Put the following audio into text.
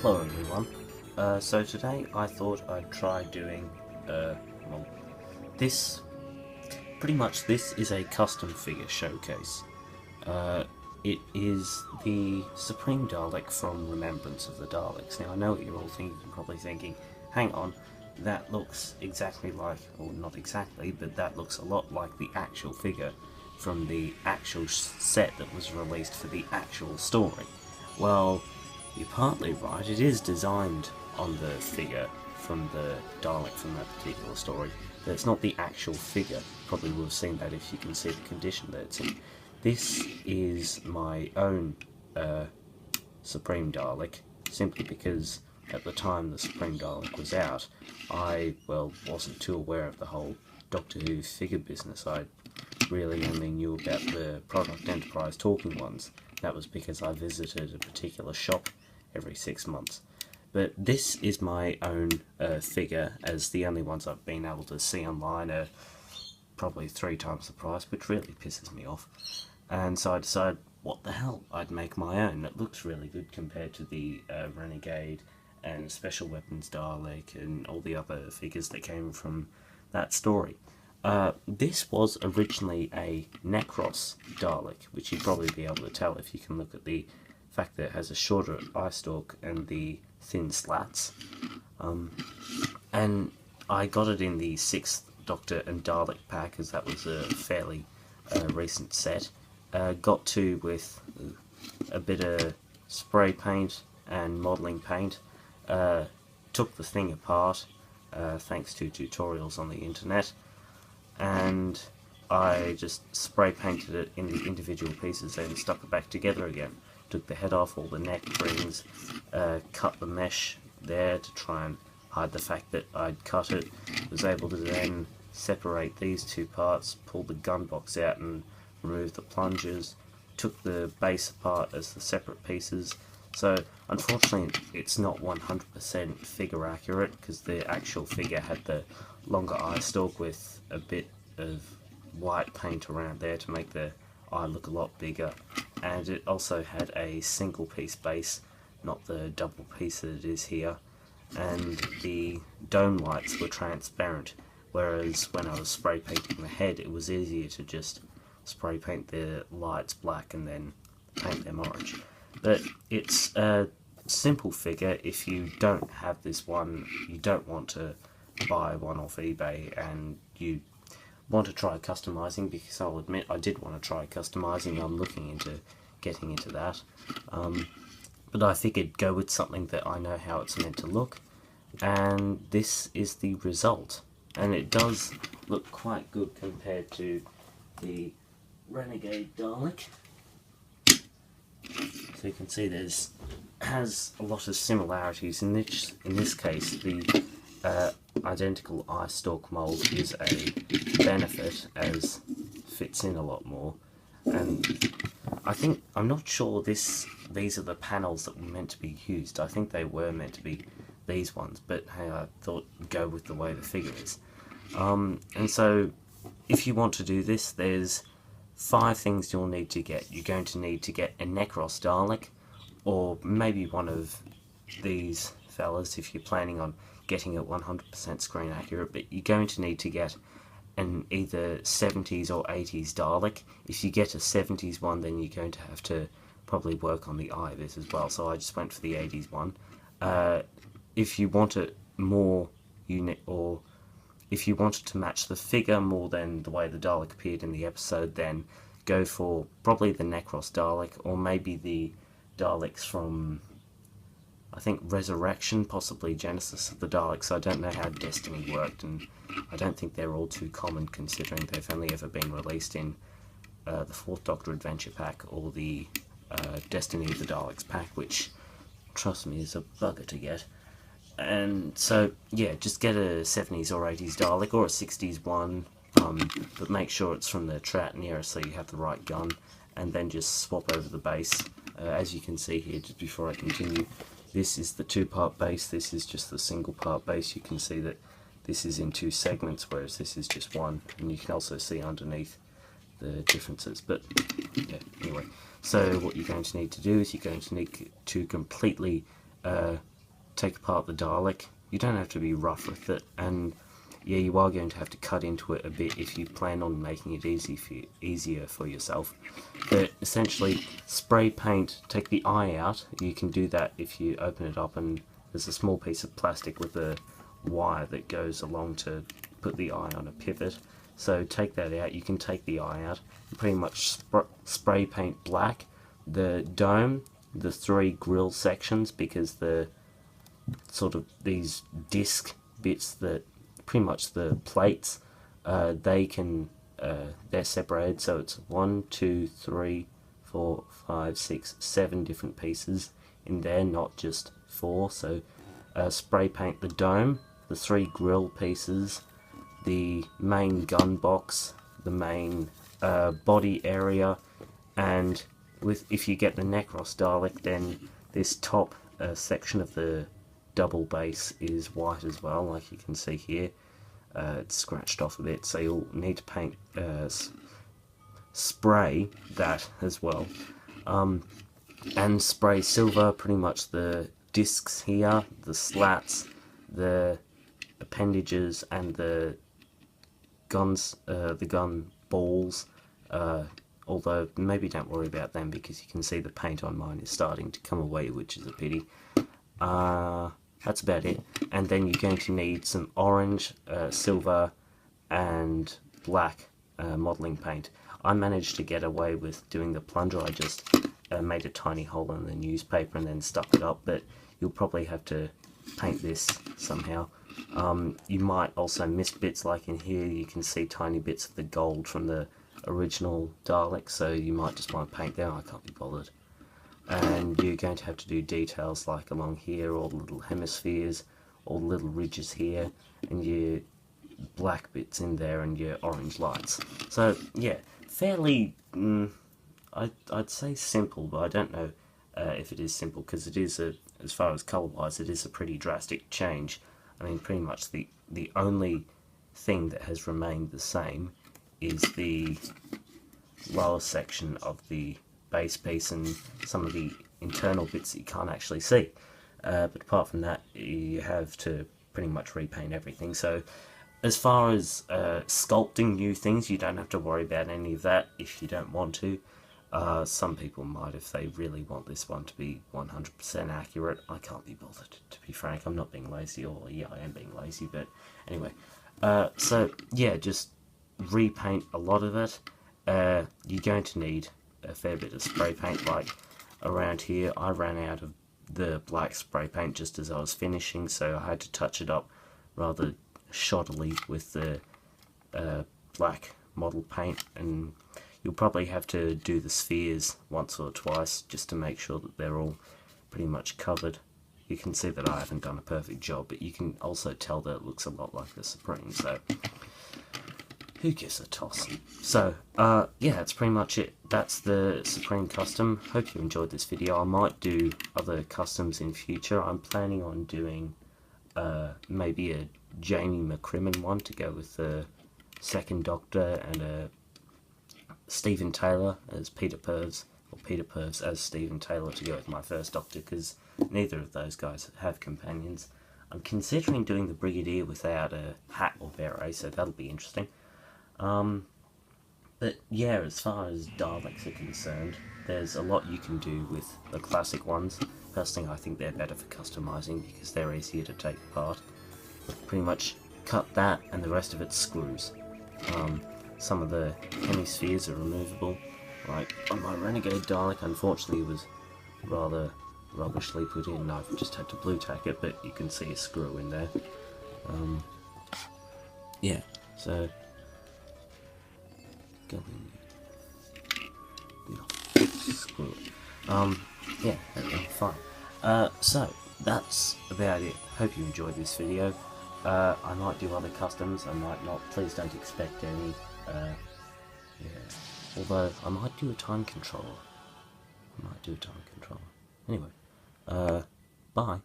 Hello everyone. So today I thought I'd try doing, well, this, pretty much this is a custom figure showcase. It is the Supreme Dalek from Remembrance of the Daleks. Now I know what you're all thinking, probably thinking, hang on, that looks exactly like, or not exactly, but that looks a lot like the actual figure from the actual set that was released for the actual story. Well, you're partly right, it is designed on the figure from the Dalek from that particular story, but it's not the actual figure. Probably would have seen that if you can see the condition that it's in. This is my own Supreme Dalek, simply because at the time the Supreme Dalek was out, I, wasn't too aware of the whole Doctor Who figure business. I really only knew about the Product Enterprise talking ones. That was because I visited a particular shop every 6 months. But this is my own figure, as the only ones I've been able to see online are probably 3 times the price, which really pisses me off. And so I decided, what the hell, I'd make my own. It looks really good compared to the Renegade and Special Weapons Dalek and all the other figures that came from that story. This was originally a Necros Dalek, which you'd probably be able to tell if you can look at the fact that it has a shorter eye stalk and the thin slats. And I got it in the 6th Doctor and Dalek pack, as that was a fairly recent set. Got to with a bit of spray paint and modelling paint. Took the thing apart, thanks to tutorials on the internet, and I just spray painted it in the individual pieces and stuck it back together again. Took the head off, all the neck rings, cut the mesh there to try and hide the fact that I'd cut it. Was able to then separate these two parts, pull the gun box out and remove the plungers, took the base apart as the separate pieces. So unfortunately it's not 100% figure accurate, because the actual figure had the longer eye stalk with a bit of white paint around there to make the eye look a lot bigger, and it also had a single piece base, not the double piece that it is here, and the dome lights were transparent, whereas when I was spray painting the head it was easier to just spray paint the lights black and then paint them orange. But it's a simple figure. If you don't have this one, you don't want to buy one off eBay, and you want to try customizing, because I'll admit I did want to try customizing. I'm looking into getting into that, but I figured go with something that I know how it's meant to look, and this is the result. And it does look quite good compared to the Renegade Dalek. So you can see has a lot of similarities. In this case, the identical eye stalk mould is a benefit, as fits in a lot more. And I'm not sure these are the panels that were meant to be used. I think they were meant to be these ones, but hey, I thought go with the way the figure is. And so if you want to do this, there's 5 things you'll need to get. You're going to need to get a Necros Dalek, or maybe one of these fellas if you're planning on getting it 100% screen accurate, but you're going to need to get an either 70s or 80s Dalek. If you get a 70s one, then you're going to have to probably work on the eye of this as well, so I just went for the 80s one. If you want it more unit, or if you wanted to match the figure more than the way the Dalek appeared in the episode, then go for probably the Necros Dalek, or maybe the Daleks from, I think, Resurrection, possibly Genesis of the Daleks. I don't know how Destiny worked, and I don't think they're all too common, considering they've only ever been released in the 4th Doctor Adventure Pack, or the Destiny of the Daleks pack, which, trust me, is a bugger to get. And so, yeah, just get a 70s or 80s Dalek, or a 60s one, but make sure it's from the Trout era so you have the right gun, and then just swap over the base. As you can see here, just before I continue, this is the 2-part base, this is just the single part base. You can see that this is in 2 segments, whereas this is just one, and you can also see underneath the differences. But yeah, anyway, so what you're going to need to do is you're going to need to completely take apart the Dalek, you don't have to be rough with it, and yeah, you are going to have to cut into it a bit if you plan on making it easier for yourself. But essentially, spray paint, take the eye out. You can do that if you open it up, and there's a small piece of plastic with a wire that goes along to put the eye on a pivot. So take that out. You can take the eye out and pretty much spray paint black the dome, the 3 grill sections, because the sort of these disc bits, that pretty much the plates, they're separated, so it's 1, 2, 3, 4, 5, 6, 7 different pieces in there, not just 4. So spray paint the dome, the 3 grill pieces, the main gun box, the main body area, and if you get the Necros Dalek, then this top section of the double base is white as well, like you can see here. It's scratched off a bit, so you'll need to paint spray that as well, and spray silver pretty much the discs here, the slats, the appendages, and the guns, the gun balls, although maybe don't worry about them because you can see the paint on mine is starting to come away, which is a pity. That's about it. And then you're going to need some orange, silver and black modelling paint. I managed to get away with doing the plunger. I just made a tiny hole in the newspaper and then stuck it up, but you'll probably have to paint this somehow. You might also miss bits, like in here you can see tiny bits of the gold from the original Dalek, so you might just want to paint them. I can't be bothered. And you're going to have to do details like along here, all the little hemispheres, all the little ridges here, and your black bits in there, and your orange lights. So yeah, fairly, I'd say simple, but I don't know if it is simple, because it is, as far as colour-wise, it is a pretty drastic change. I mean, pretty much the only thing that has remained the same is the lower section of the base piece and some of the internal bits that you can't actually see. But apart from that, you have to pretty much repaint everything. So as far as sculpting new things, you don't have to worry about any of that if you don't want to. Some people might if they really want this one to be 100% accurate. I can't be bothered, to be frank. I'm not being lazy, or yeah, I am being lazy, but anyway. So yeah, just repaint a lot of it. You're going to need a fair bit of spray paint. Like around here, I ran out of the black spray paint just as I was finishing, so I had to touch it up rather shoddily with the black model paint, and you'll probably have to do the spheres once or twice just to make sure that they're all pretty much covered. You can see that I haven't done a perfect job, but you can also tell that it looks a lot like the Supreme, so who gives a toss? So, yeah, that's pretty much it. That's the Supreme custom. Hope you enjoyed this video. I might do other customs in future. I'm planning on doing maybe a Jamie McCrimmon one to go with the second Doctor, and a Stephen Taylor as Peter Purves, or Peter Purves as Stephen Taylor to go with my first Doctor, because neither of those guys have companions. I'm considering doing the Brigadier without a hat or beret, so that'll be interesting. But yeah, as far as Daleks are concerned, there's a lot you can do with the classic ones. Personally, I think they're better for customizing because they're easier to take apart. Pretty much cut that and the rest of it screws. Some of the hemispheres are removable. Like on my Renegade Dalek, unfortunately, it was rather rubbishly put in. I've just had to blue tack it, but you can see a screw in there. Yeah, so go in. No, screw it. Yeah, fine. So that's about it. Hope you enjoyed this video. I might do other customs, I might not. Please don't expect any. Yeah. Although I might do a time controller. Anyway, bye.